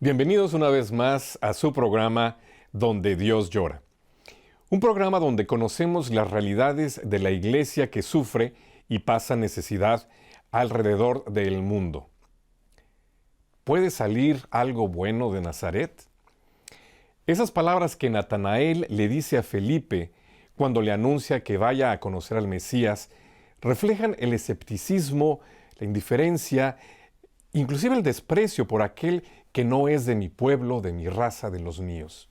Bienvenidos una vez más a su programa Donde Dios llora. Un programa donde conocemos las realidades de la iglesia que sufre y pasa necesidad alrededor del mundo. ¿Puede salir algo bueno de Nazaret? Esas palabras que Natanael le dice a Felipe cuando le anuncia que vaya a conocer al Mesías reflejan el escepticismo, la indiferencia, inclusive el desprecio por aquel que no es de mi pueblo, de mi raza, de los míos.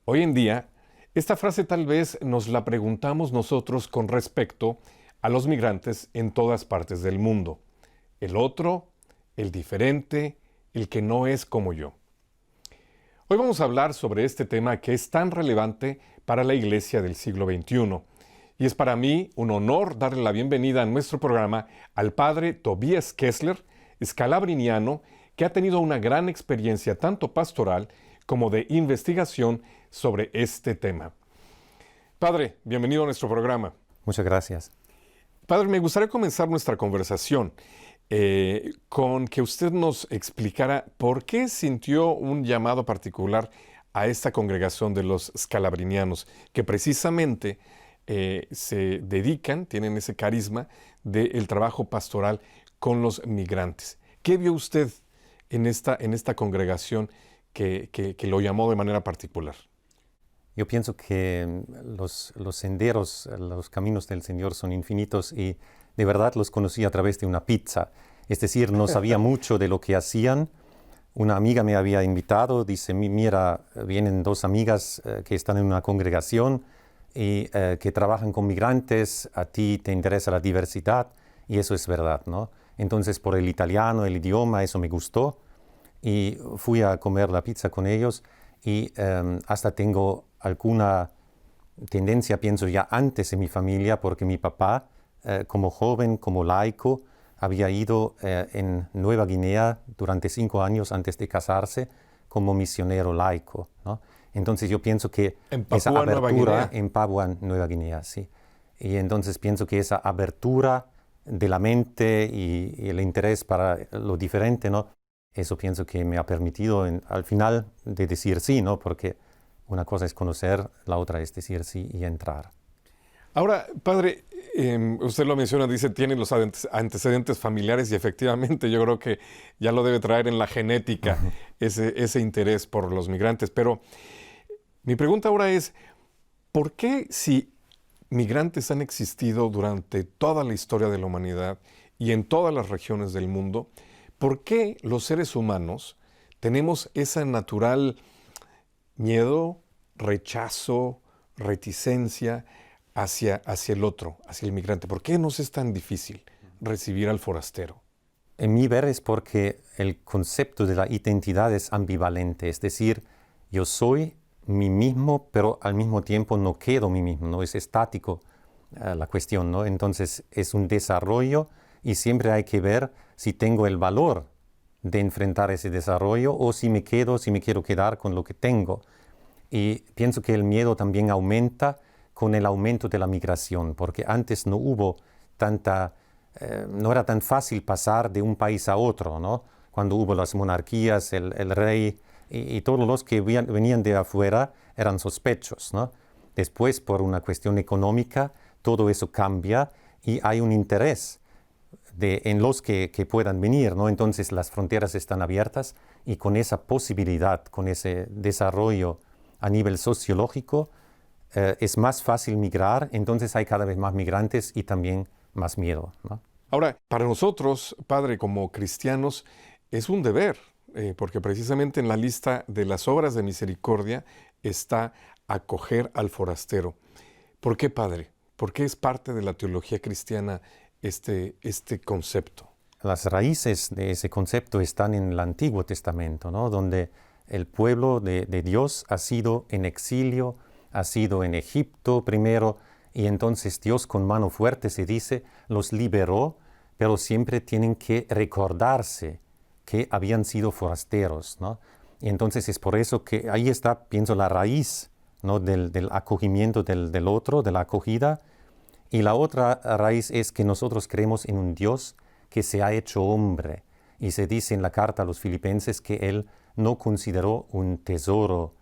Hoy en día, esta frase tal vez nos la preguntamos nosotros con respecto a los migrantes en todas partes del mundo. El otro, el diferente, el que no es como yo. Hoy vamos a hablar sobre este tema que es tan relevante para la iglesia del siglo XXI. Y es para mí un honor darle la bienvenida a nuestro programa al padre Tobías Kessler, escalabriniano, que ha tenido una gran experiencia tanto pastoral como de investigación sobre este tema. Padre, bienvenido a nuestro programa. Muchas gracias. Padre, me gustaría comenzar nuestra conversación con que usted nos explicara por qué sintió un llamado particular a esta congregación de los escalabrinianos, que precisamente se dedican, tienen ese carisma del trabajo pastoral con los migrantes. ¿Qué vio usted en esta congregación que lo llamó de manera particular? Yo pienso que los senderos, los caminos del Señor son infinitos y de verdad los conocí a través de una pizza. Es decir, no sabía mucho de lo que hacían. Una amiga me había invitado, dice, mira, vienen dos amigas que están en una congregación y que trabajan con migrantes, a ti te interesa la diversidad y eso es verdad, ¿no? Entonces, por el italiano, el idioma, eso me gustó y fui a comer la pizza con ellos y hasta tengo alguna tendencia, pienso ya antes en mi familia, porque mi papá, como joven, como laico, había ido en Nueva Guinea durante 5 años antes de casarse como misionero laico, ¿no? Entonces yo pienso que esa abertura en Papúa Nueva Guinea, sí. Y entonces pienso que esa abertura de la mente y el interés para lo diferente, ¿no? Eso pienso que me ha permitido al final de decir sí, ¿no? Porque una cosa es conocer, la otra es decir sí y entrar. Ahora, padre, usted lo menciona, dice, tiene los antecedentes familiares y efectivamente yo creo que ya lo debe traer en la genética ese interés por los migrantes. Pero mi pregunta ahora es, ¿por qué si migrantes han existido durante toda la historia de la humanidad y en todas las regiones del mundo, ¿por qué los seres humanos tenemos ese natural miedo, rechazo, reticencia hacia el otro, hacia el migrante? ¿Por qué nos es tan difícil recibir al forastero? En mi ver es porque el concepto de la identidad es ambivalente, es decir, yo soy mí mismo, pero al mismo tiempo no quedo mí mismo, no es estático la cuestión, ¿no? Entonces es un desarrollo y siempre hay que ver si tengo el valor de enfrentar ese desarrollo o si me quiero quedar con lo que tengo. Y pienso que el miedo también aumenta con el aumento de la migración, porque antes no hubo no era tan fácil pasar de un país a otro, ¿no? Cuando hubo las monarquías, el rey y todos los que venían de afuera eran sospechos, ¿no? Después, por una cuestión económica, todo eso cambia y hay un interés en los que puedan venir, ¿no? Entonces las fronteras están abiertas y con esa posibilidad, con ese desarrollo a nivel sociológico, es más fácil migrar, entonces hay cada vez más migrantes y también más miedo, ¿no? Ahora, para nosotros, padre, como cristianos, es un deber, porque precisamente en la lista de las obras de misericordia está acoger al forastero. ¿Por qué, padre? ¿Por qué es parte de la teología cristiana este concepto? Las raíces de ese concepto están en el Antiguo Testamento, ¿no? Donde El pueblo de Dios ha sido en exilio, ha sido en Egipto primero, y entonces Dios con mano fuerte, se dice, los liberó, pero siempre tienen que recordarse que habían sido forasteros, ¿no? Y entonces es por eso que ahí está, pienso, la raíz, ¿no? del acogimiento del otro, de la acogida. Y la otra raíz es que nosotros creemos en un Dios que se ha hecho hombre. Y se dice en la carta a los filipenses que Él no consideró un tesoro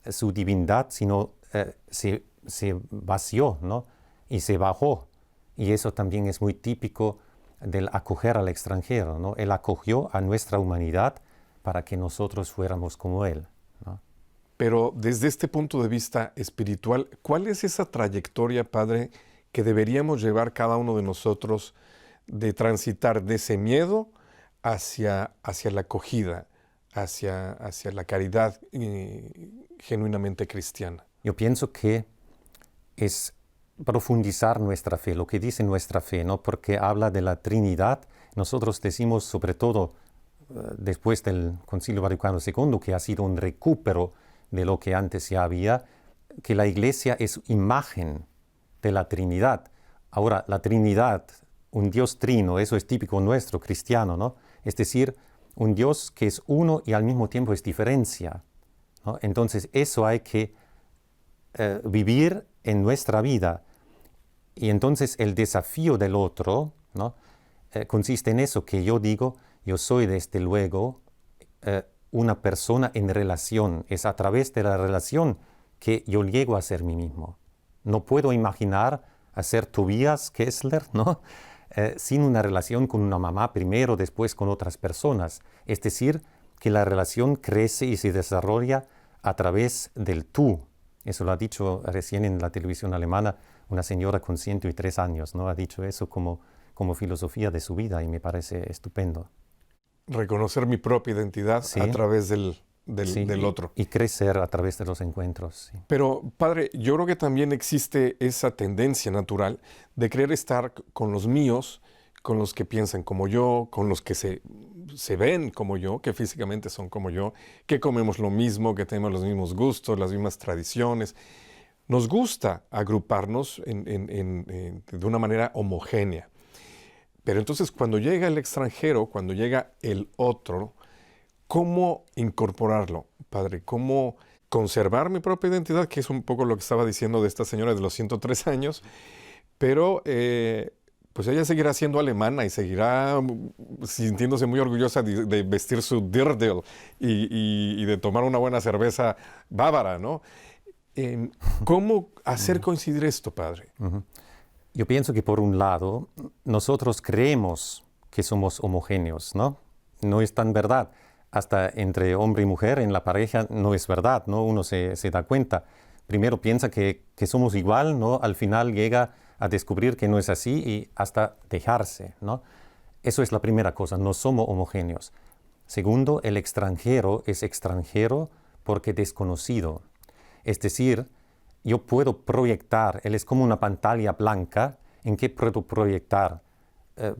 su divinidad, sino se vació, ¿no? Y se bajó. Y eso también es muy típico del acoger al extranjero, ¿no? Él acogió a nuestra humanidad para que nosotros fuéramos como Él, ¿no? Pero desde este punto de vista espiritual, ¿cuál es esa trayectoria, Padre, que deberíamos llevar cada uno de nosotros de transitar de ese miedo hacia la acogida, hacia la caridad genuinamente cristiana? Yo pienso que es profundizar nuestra fe, lo que dice nuestra fe, ¿no? Porque habla de la Trinidad. Nosotros decimos, sobre todo después del Concilio Vaticano II, que ha sido un recupero de lo que antes ya había, que la Iglesia es imagen de la Trinidad. Ahora, la Trinidad, un Dios trino, eso es típico nuestro, cristiano, ¿no? Es decir, un Dios que es uno y al mismo tiempo es diferencia, ¿no? Entonces, eso hay que vivir en nuestra vida. Y entonces el desafío del otro, ¿no? Consiste en eso que yo digo, yo soy desde luego una persona en relación. Es a través de la relación que yo llego a ser mí mismo. No puedo imaginar a ser Tobias Kessler, ¿no? Sin una relación con una mamá primero, después con otras personas. Es decir, que la relación crece y se desarrolla a través del tú. Eso lo ha dicho recién en la televisión alemana una señora con 103 años, ¿no? Ha dicho eso como filosofía de su vida y me parece estupendo. Reconocer mi propia identidad, sí, a través del otro. Y crecer a través de los encuentros. Sí. Pero, Padre, yo creo que también existe esa tendencia natural de querer estar con los míos, con los que piensan como yo, con los que se ven como yo, que físicamente son como yo, que comemos lo mismo, que tenemos los mismos gustos, las mismas tradiciones. Nos gusta agruparnos de una manera homogénea. Pero entonces cuando llega el extranjero, cuando llega el otro, ¿cómo incorporarlo, Padre? ¿Cómo conservar mi propia identidad? Que es un poco lo que estaba diciendo de esta señora de los 103 años, pero pues ella seguirá siendo alemana y seguirá sintiéndose muy orgullosa de vestir su Dirndl y de tomar una buena cerveza bávara, ¿no? ¿Cómo hacer coincidir esto, Padre? Yo pienso que por un lado, nosotros creemos que somos homogéneos, ¿no? No es tan verdad. Hasta entre hombre y mujer en la pareja no es verdad, ¿no? Uno se da cuenta. Primero piensa que somos igual, ¿no? Al final llega a descubrir que no es así y hasta dejarse, ¿no? Eso es la primera cosa, no somos homogéneos. Segundo, el extranjero es extranjero porque desconocido. Es decir, yo puedo proyectar, él es como una pantalla blanca en que puedo proyectar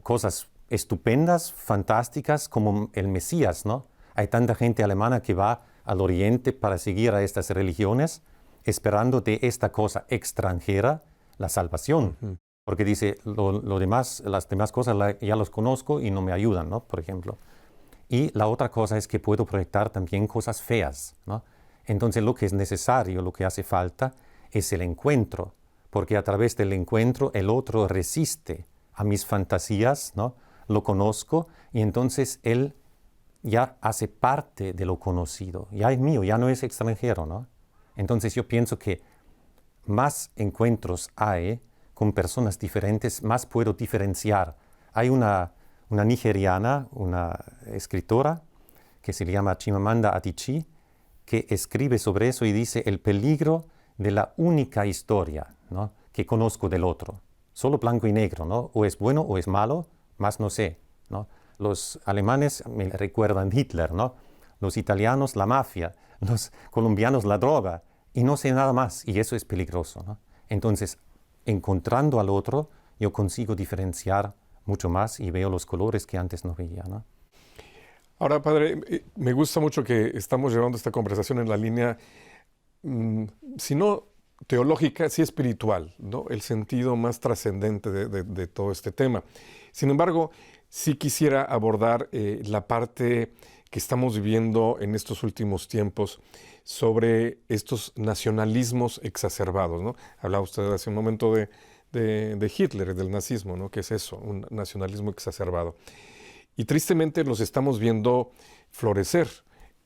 cosas estupendas, fantásticas, como el Mesías, ¿no? Hay tanta gente alemana que va al oriente para seguir a estas religiones, esperando de esta cosa extranjera la salvación. Porque dice, las demás cosas ya los conozco y no me ayudan, ¿no? Por ejemplo. Y la otra cosa es que puedo proyectar también cosas feas, ¿no? Entonces lo que es necesario, lo que hace falta, es el encuentro, porque a través del encuentro el otro resiste a mis fantasías, ¿no? Lo conozco y entonces él ya hace parte de lo conocido, ya es mío, ya no es extranjero, ¿no? Entonces yo pienso que más encuentros hay con personas diferentes, más puedo diferenciar. Hay una nigeriana, una escritora que se llama Chimamanda Adichie, que escribe sobre eso y dice el peligro de la única historia, ¿no? Que conozco del otro. Solo blanco y negro, ¿no? O es bueno o es malo, más no sé, ¿no? Los alemanes me recuerdan Hitler, ¿no? Los italianos la mafia, los colombianos la droga, y no sé nada más, y eso es peligroso, ¿no? Entonces, encontrando al otro, yo consigo diferenciar mucho más y veo los colores que antes no veía, ¿no? Ahora, padre, me gusta mucho que estamos llevando esta conversación en la línea, si no teológica, sí espiritual, ¿no? El sentido más trascendente de todo este tema. Sin embargo, sí quisiera abordar la parte que estamos viviendo en estos últimos tiempos sobre estos nacionalismos exacerbados, ¿no? Hablaba usted hace un momento de Hitler, del nazismo, ¿no? ¿Qué es eso? Un nacionalismo exacerbado. Y tristemente los estamos viendo florecer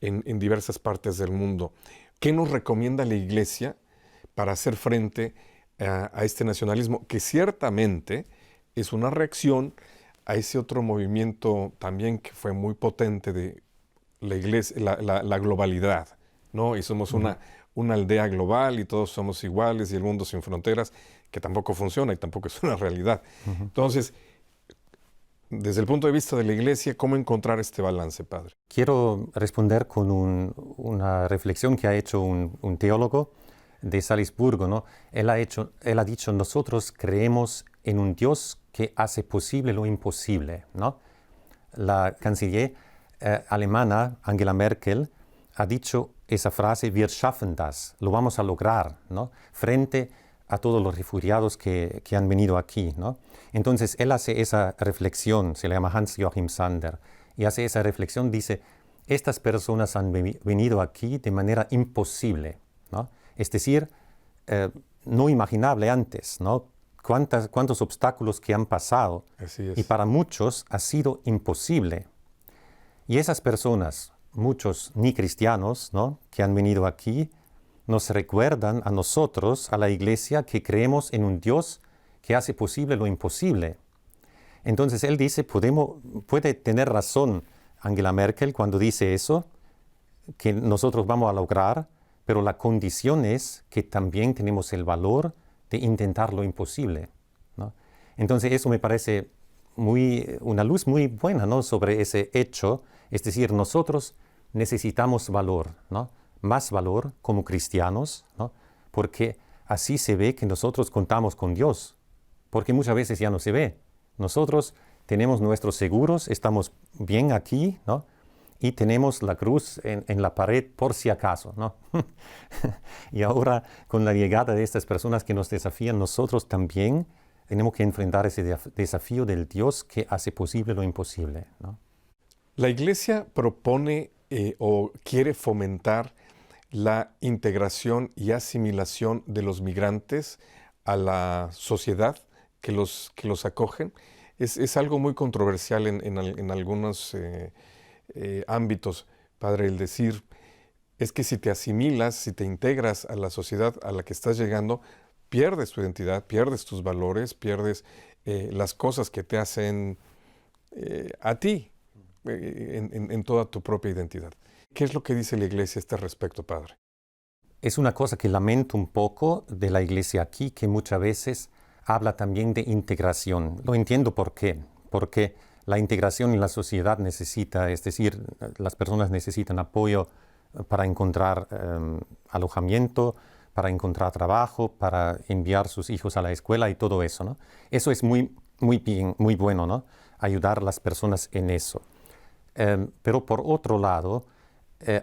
en diversas partes del mundo. ¿Qué nos recomienda la Iglesia para hacer frente a este nacionalismo? Que ciertamente es una reacción a ese otro movimiento también que fue muy potente de la Iglesia, la globalidad, ¿no? Y somos una aldea global y todos somos iguales y el mundo sin fronteras, que tampoco funciona y tampoco es una realidad. Entonces, desde el punto de vista de la Iglesia, ¿cómo encontrar este balance, padre? Quiero responder con una reflexión que ha hecho un teólogo de Salisburgo, ¿no? Él ha dicho, nosotros creemos en un Dios que hace posible lo imposible, ¿no? La canciller alemana, Angela Merkel, ha dicho esa frase, wir schaffen das, lo vamos a lograr, ¿no? Frente a todos los refugiados que han venido aquí, ¿no? Entonces, él hace esa reflexión, se le llama Hans-Joachim Sander, y hace esa reflexión, dice, estas personas han venido aquí de manera imposible, ¿no? Es decir, no imaginable antes, ¿no? Cuántos obstáculos que han pasado. Así es. Y para muchos ha sido imposible. Y esas personas, muchos ni cristianos, ¿no? Que han venido aquí, nos recuerdan a nosotros, a la Iglesia, que creemos en un Dios que hace posible lo imposible. Entonces él dice, puede tener razón Angela Merkel cuando dice eso, que nosotros vamos a lograr, pero la condición es que también tenemos el valor de intentar lo imposible, ¿no? Entonces eso me parece una luz muy buena, ¿no? Sobre ese hecho, es decir, nosotros necesitamos valor, ¿no? Más valor como cristianos, ¿no? Porque así se ve que nosotros contamos con Dios, porque muchas veces ya no se ve. Nosotros tenemos nuestros seguros, estamos bien aquí, ¿no? Y tenemos la cruz en la pared por si acaso, ¿no? Y ahora, con la llegada de estas personas que nos desafían, nosotros también tenemos que enfrentar ese desafío del Dios que hace posible lo imposible, ¿no? La Iglesia propone o quiere fomentar la integración y asimilación de los migrantes a la sociedad que los acogen. Es algo muy controversial en algunos ámbitos, padre, el decir, es que si te asimilas, si te integras a la sociedad a la que estás llegando, pierdes tu identidad, pierdes tus valores, pierdes las cosas que te hacen a ti, en toda tu propia identidad. ¿Qué es lo que dice la Iglesia a este respecto, padre? Es una cosa que lamento un poco de la Iglesia aquí, que muchas veces habla también de integración. Lo entiendo por qué. Porque la integración en la sociedad necesita, es decir, las personas necesitan apoyo para encontrar alojamiento, para encontrar trabajo, para enviar sus hijos a la escuela y todo eso, ¿no? Eso es muy bien, muy bueno, ¿no? Ayudar a las personas en eso. Pero por otro lado,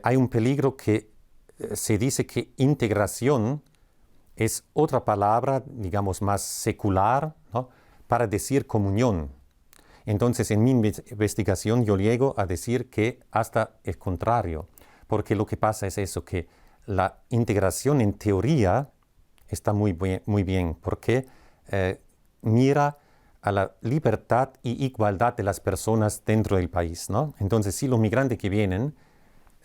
hay un peligro que se dice que integración es otra palabra, digamos, más secular, ¿no? Para decir comunión. Entonces, en mi investigación yo llego a decir que hasta el contrario, porque lo que pasa es eso, que la integración en teoría está muy bien porque mira a la libertad y igualdad de las personas dentro del país, ¿no? Entonces, si los migrantes que vienen,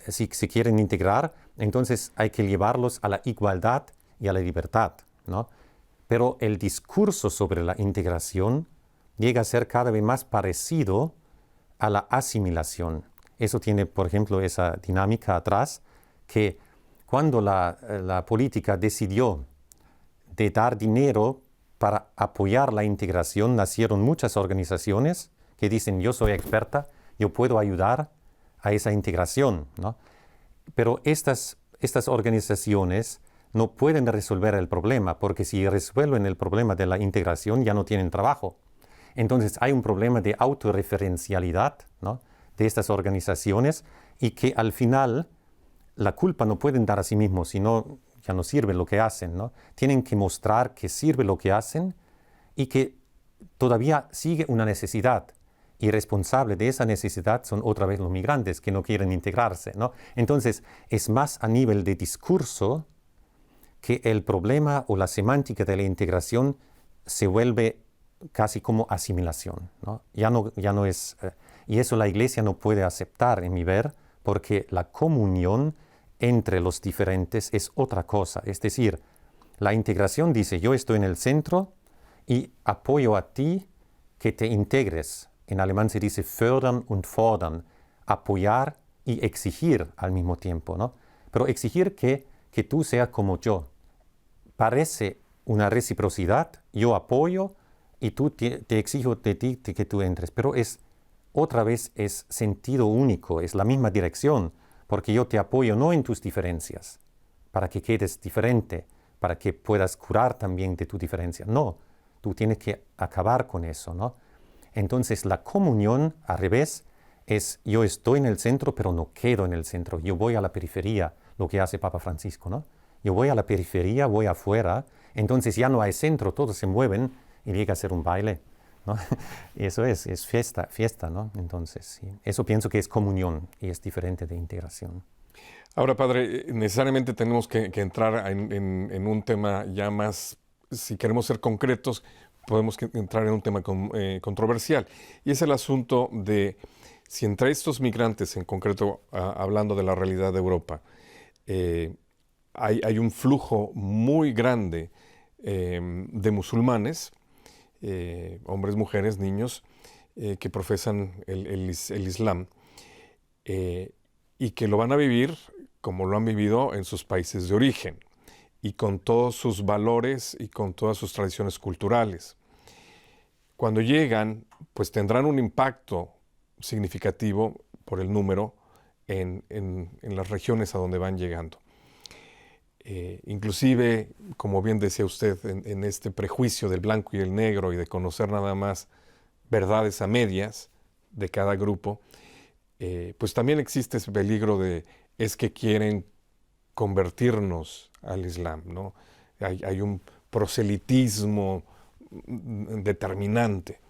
si se quieren integrar, entonces hay que llevarlos a la igualdad y a la libertad, ¿no? Pero el discurso sobre la integración llega a ser cada vez más parecido a la asimilación. Eso tiene, por ejemplo, esa dinámica atrás, que cuando la política decidió de dar dinero para apoyar la integración, nacieron muchas organizaciones que dicen, yo soy experta, yo puedo ayudar a esa integración, ¿no? Pero estas organizaciones no pueden resolver el problema, porque si resuelven el problema de la integración ya no tienen trabajo. Entonces hay un problema de autorreferencialidad, ¿no? de estas organizaciones y que al final la culpa no pueden dar a sí mismos, sino ya no sirve lo que hacen, ¿no? Tienen que mostrar que sirve lo que hacen y que todavía sigue una necesidad. Y responsable de esa necesidad son otra vez los migrantes que no quieren integrarse, ¿no? Entonces, es más a nivel de discurso que el problema o la semántica de la integración se vuelve casi como asimilación, ¿no? Ya no es... y eso la Iglesia no puede aceptar, en mi ver, porque la comunión entre los diferentes es otra cosa. Es decir, la integración dice, yo estoy en el centro y apoyo a ti que te integres. En alemán se dice fördern und fordern, apoyar y exigir al mismo tiempo, ¿no? Pero exigir que tú seas como yo. Parece una reciprocidad, yo apoyo y tú te exijo de ti que tú entres, pero otra vez es sentido único, es la misma dirección, porque yo te apoyo no en tus diferencias, para que quedes diferente, para que puedas curar también de tu diferencia. No, tú tienes que acabar con eso, ¿no? Entonces la comunión, al revés, es yo estoy en el centro, pero no quedo en el centro. Yo voy a la periferia, lo que hace Papa Francisco, ¿no? Yo voy a la periferia, voy afuera, entonces ya no hay centro, todos se mueven y llega a ser un baile, ¿no? Y eso es fiesta, ¿no? Entonces, sí. Eso pienso que es comunión y es diferente de integración. Ahora, padre, necesariamente tenemos que entrar en un tema ya más, si queremos ser concretos, podemos entrar en un tema controversial. Y es el asunto de si entre estos migrantes, en concreto hablando de la realidad de Europa, hay un flujo muy grande de musulmanes, hombres, mujeres, niños, que profesan el Islam y que lo van a vivir como lo han vivido en sus países de origen y con todos sus valores y con todas sus tradiciones culturales. Cuando llegan, pues tendrán un impacto significativo por el número en las regiones a donde van llegando. Inclusive, como bien decía usted, en este prejuicio del blanco y el negro y de conocer nada más verdades a medias de cada grupo, pues también existe ese peligro es que quieren convertirnos al Islam, ¿no? Hay un proselitismo determinante.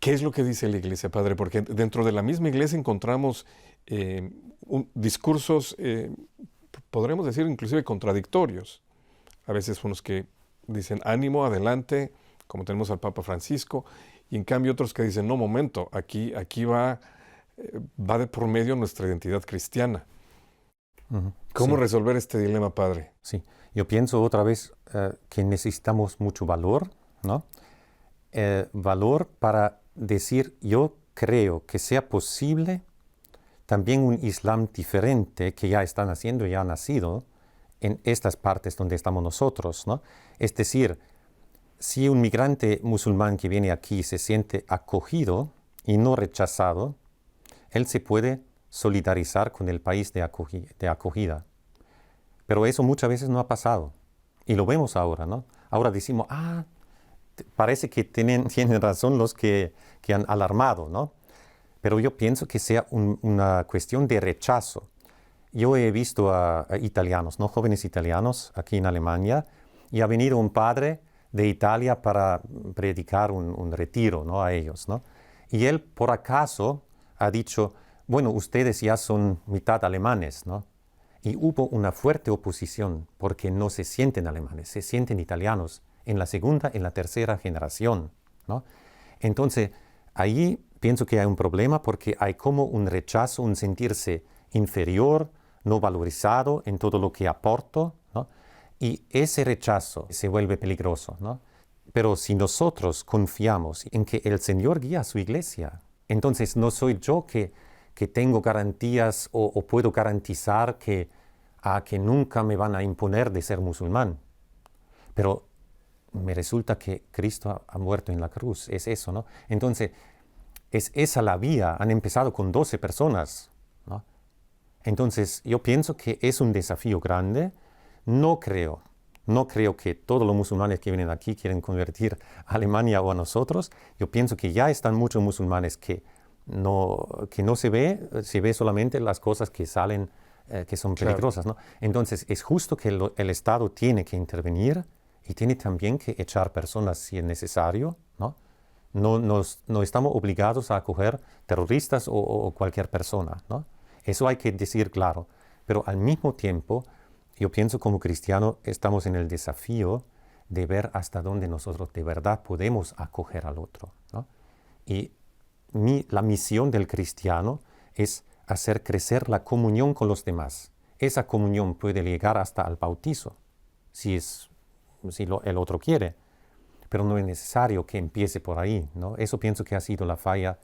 ¿Qué es lo que dice la Iglesia, padre? Porque dentro de la misma Iglesia encontramos discursos, podremos decir inclusive contradictorios. A veces unos que dicen ánimo, adelante, como tenemos al Papa Francisco, y en cambio otros que dicen, no, momento, aquí va de por medio nuestra identidad cristiana. ¿Cómo resolver este dilema, padre? Sí, yo pienso otra vez que necesitamos mucho valor, ¿no? Valor para decir, yo creo que sea posible también un Islam diferente que ya está naciendo, ya ha nacido en estas partes donde estamos nosotros, ¿no? Es decir, si un migrante musulmán que viene aquí se siente acogido y no rechazado, él se puede solidarizar con el país de acogida. Pero eso muchas veces no ha pasado. Y lo vemos ahora, ¿no? Ahora decimos, parece que tienen razón los que han alarmado, ¿no? Pero yo pienso que sea una cuestión de rechazo. Yo he visto a italianos, ¿no? Jóvenes italianos aquí en Alemania, y ha venido un padre de Italia para predicar un retiro, ¿no? A ellos, ¿no? Y él, por acaso, ha dicho, bueno, ustedes ya son mitad alemanes, ¿no? Y hubo una fuerte oposición porque no se sienten alemanes, se sienten italianos en la segunda, en la tercera generación, ¿no? Entonces, ahí pienso que hay un problema porque hay como un rechazo, un sentirse inferior, no valorizado en todo lo que aporto, ¿no? Y ese rechazo se vuelve peligroso, ¿no? Pero si nosotros confiamos en que el Señor guía a su iglesia, entonces no soy yo que tengo garantías o puedo garantizar que nunca me van a imponer de ser musulmán. Pero me resulta que Cristo ha muerto en la cruz, es eso, ¿no? Entonces, es esa la vía, han empezado con 12 personas, ¿no? Entonces, yo pienso que es un desafío grande. No creo que todos los musulmanes que vienen aquí quieren convertir a Alemania o a nosotros. Yo pienso que ya están muchos musulmanes que que no se ve solamente las cosas que salen, que son peligrosas, ¿no? Entonces, es justo que el Estado tiene que intervenir y tiene también que echar personas si es necesario, ¿no? No estamos obligados a acoger terroristas o cualquier persona, ¿no? Eso hay que decir claro. Pero al mismo tiempo, yo pienso como cristiano, estamos en el desafío de ver hasta dónde nosotros de verdad podemos acoger al otro, ¿no? Y la misión del cristiano es hacer crecer la comunión con los demás. Esa comunión puede llegar hasta al bautizo, si el otro quiere, pero no es necesario que empiece por ahí, ¿no? Eso pienso que ha sido la falla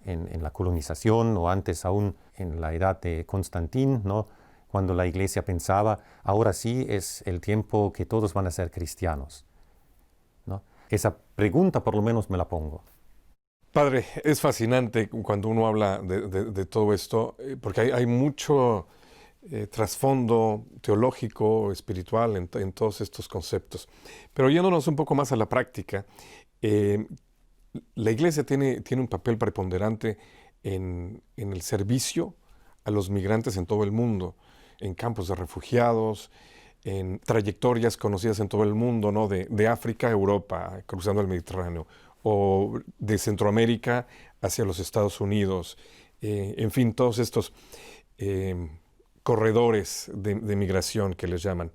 en la colonización o antes aún en la edad de Constantín, ¿no? Cuando la iglesia pensaba, ahora sí es el tiempo que todos van a ser cristianos, ¿no? Esa pregunta por lo menos me la pongo. Padre, es fascinante cuando uno habla de todo esto, porque hay mucho trasfondo teológico, espiritual en todos estos conceptos. Pero yéndonos un poco más a la práctica, la Iglesia tiene un papel preponderante en el servicio a los migrantes en todo el mundo, en campos de refugiados, en trayectorias conocidas en todo el mundo, ¿no? De África a Europa, cruzando el Mediterráneo, o de Centroamérica hacia los Estados Unidos, en fin, todos estos corredores de migración que les llaman.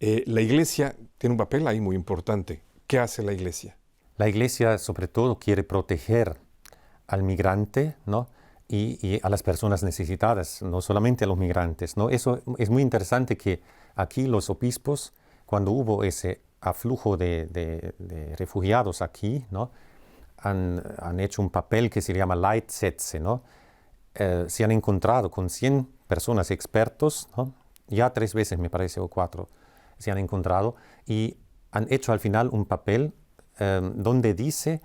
La Iglesia tiene un papel ahí muy importante. ¿Qué hace la Iglesia? La Iglesia sobre todo quiere proteger al migrante, ¿no? y a las personas necesitadas, no solamente a los migrantes, ¿no? Eso es muy interesante que aquí los obispos, cuando hubo ese aflujo de refugiados aquí, ¿no? han hecho un papel que se llama Leitsätze, ¿no? Se han encontrado con 100 personas expertos, ¿no? Ya 3 veces me parece, o 4, se han encontrado, y han hecho al final un papel donde dice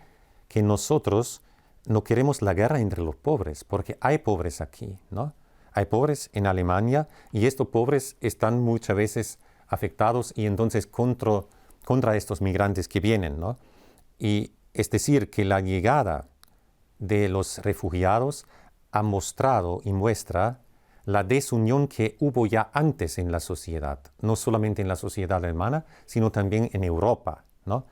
que nosotros no queremos la guerra entre los pobres, porque hay pobres aquí, ¿no? Hay pobres en Alemania y estos pobres están muchas veces afectados y entonces contra estos migrantes que vienen, ¿no? Y es decir, que la llegada de los refugiados ha mostrado y muestra la desunión que hubo ya antes en la sociedad, no solamente en la sociedad alemana, sino también en Europa, ¿no?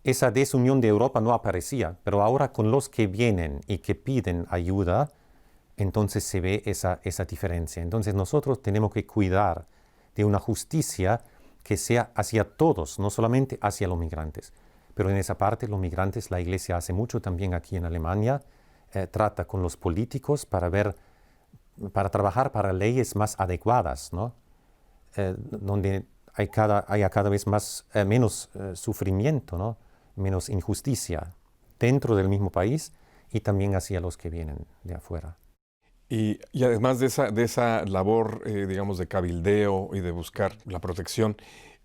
Esa desunión de Europa no aparecía, pero ahora con los que vienen y que piden ayuda, entonces se ve esa diferencia. Entonces nosotros tenemos que cuidar de una justicia que sea hacia todos, no solamente hacia los migrantes. Pero en esa parte los migrantes, la Iglesia hace mucho también aquí en Alemania, trata con los políticos para trabajar para leyes más adecuadas, ¿no? Donde haya cada vez menos sufrimiento, ¿no? Menos injusticia dentro del mismo país y también hacia los que vienen de afuera. Y además de esa labor, digamos, de cabildeo y de buscar la protección,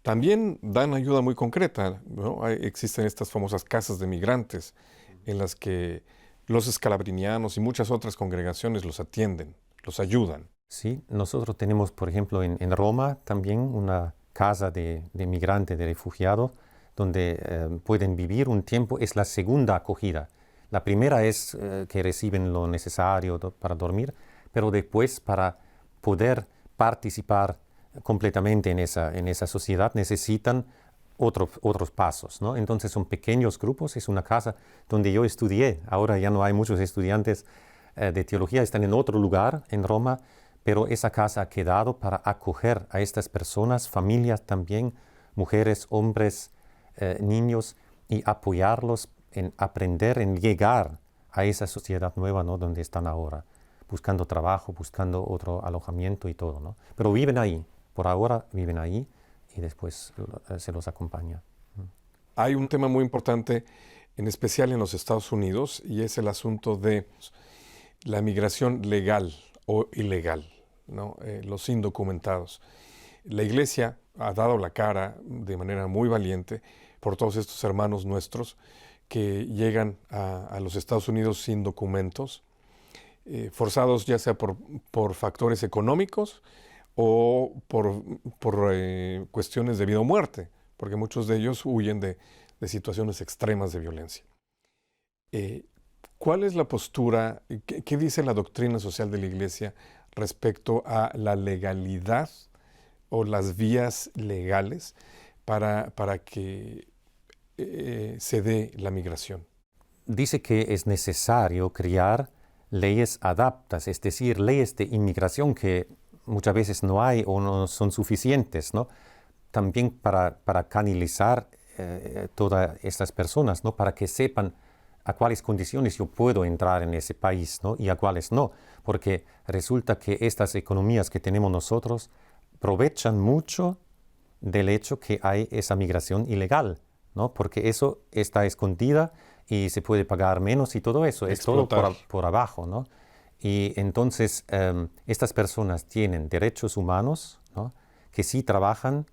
también dan ayuda muy concreta, ¿no? Existen estas famosas casas de migrantes en las que los escalabrinianos y muchas otras congregaciones los atienden, los ayudan. Sí, nosotros tenemos, por ejemplo, en Roma también una casa de migrante, de refugiado, donde pueden vivir un tiempo. Es la segunda acogida. La primera es que reciben lo necesario para dormir, pero después para poder participar completamente en esa sociedad necesitan otros pasos, ¿no? Entonces son pequeños grupos, es una casa donde yo estudié. Ahora ya no hay muchos estudiantes de teología, están en otro lugar en Roma, pero esa casa ha quedado para acoger a estas personas, familias también, mujeres, hombres, niños, y apoyarlos en aprender, en llegar a esa sociedad nueva, ¿no? Donde están ahora, buscando trabajo, buscando otro alojamiento y todo, ¿no? Pero viven ahí, por ahora viven ahí y después se los acompaña. Hay un tema muy importante, en especial en los Estados Unidos, y es el asunto de la migración legal o ilegal, ¿no? Los indocumentados. La Iglesia ha dado la cara de manera muy valiente por todos estos hermanos nuestros que llegan a los Estados Unidos sin documentos, forzados ya sea por factores económicos o por cuestiones de vida o muerte, porque muchos de ellos huyen de situaciones extremas de violencia. ¿Cuál es la postura, qué dice la doctrina social de la Iglesia respecto a la legalidad o las vías legales para que se dé la migración? Dice que es necesario crear leyes adaptas, es decir, leyes de inmigración que muchas veces no hay o no son suficientes, ¿no? También para canalizar todas estas personas, ¿no? Para que sepan a cuáles condiciones yo puedo entrar en ese país, ¿no? Y a cuáles no, porque resulta que estas economías que tenemos nosotros aprovechan mucho del hecho que hay esa migración ilegal, ¿no? Porque eso está escondida y se puede pagar menos y todo eso, Explotar. es todo por abajo, ¿no? Y entonces estas personas tienen derechos humanos, ¿no? Que si trabajan,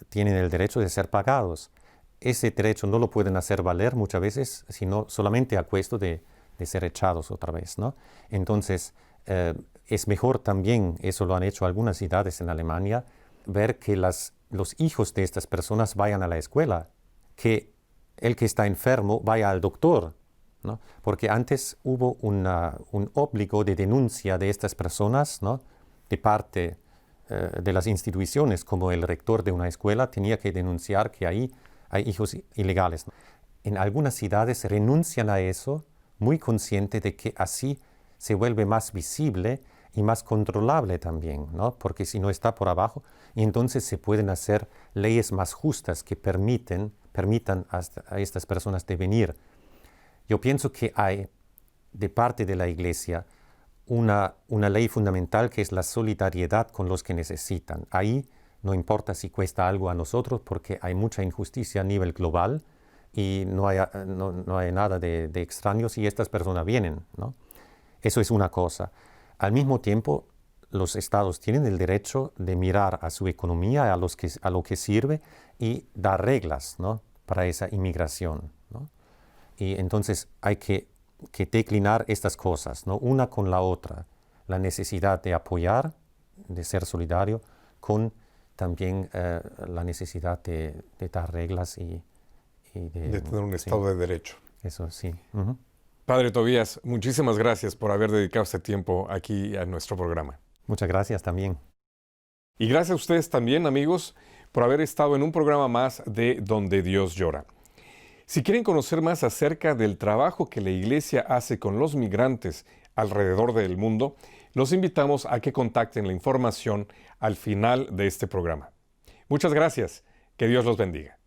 tienen el derecho de ser pagados. Ese derecho no lo pueden hacer valer muchas veces, sino solamente a costo de ser echados otra vez, ¿no? Entonces, es mejor también, eso lo han hecho algunas ciudades en Alemania, ver que los hijos de estas personas vayan a la escuela, que el que está enfermo vaya al doctor, ¿no? Porque antes hubo un obligo de denuncia de estas personas, ¿no? De parte de las instituciones, como el rector de una escuela tenía que denunciar que ahí hay hijos ilegales, ¿no? En algunas ciudades renuncian a eso, muy consciente de que así se vuelve más visible y más controlable también, ¿no? Porque si no está por abajo, y entonces se pueden hacer leyes más justas que permitan a estas personas de venir. Yo pienso que hay de parte de la Iglesia una ley fundamental que es la solidaridad con los que necesitan. Ahí no importa si cuesta algo a nosotros porque hay mucha injusticia a nivel global y no hay nada de extraño si estas personas vienen, ¿no? Eso es una cosa. Al mismo tiempo, los estados tienen el derecho de mirar a su economía, a lo que sirve y dar reglas, ¿no? Para esa inmigración, ¿no? Y entonces hay que declinar estas cosas, ¿no? Una con la otra. La necesidad de apoyar, de ser solidario, con también la necesidad de dar reglas y de tener un Estado de Derecho. Eso sí. Padre Tobías, muchísimas gracias por haber dedicado este tiempo aquí a nuestro programa. Muchas gracias también. Y gracias a ustedes también, amigos, por haber estado en un programa más de Donde Dios Llora. Si quieren conocer más acerca del trabajo que la Iglesia hace con los migrantes alrededor del mundo, los invitamos a que contacten la información al final de este programa. Muchas gracias. Que Dios los bendiga.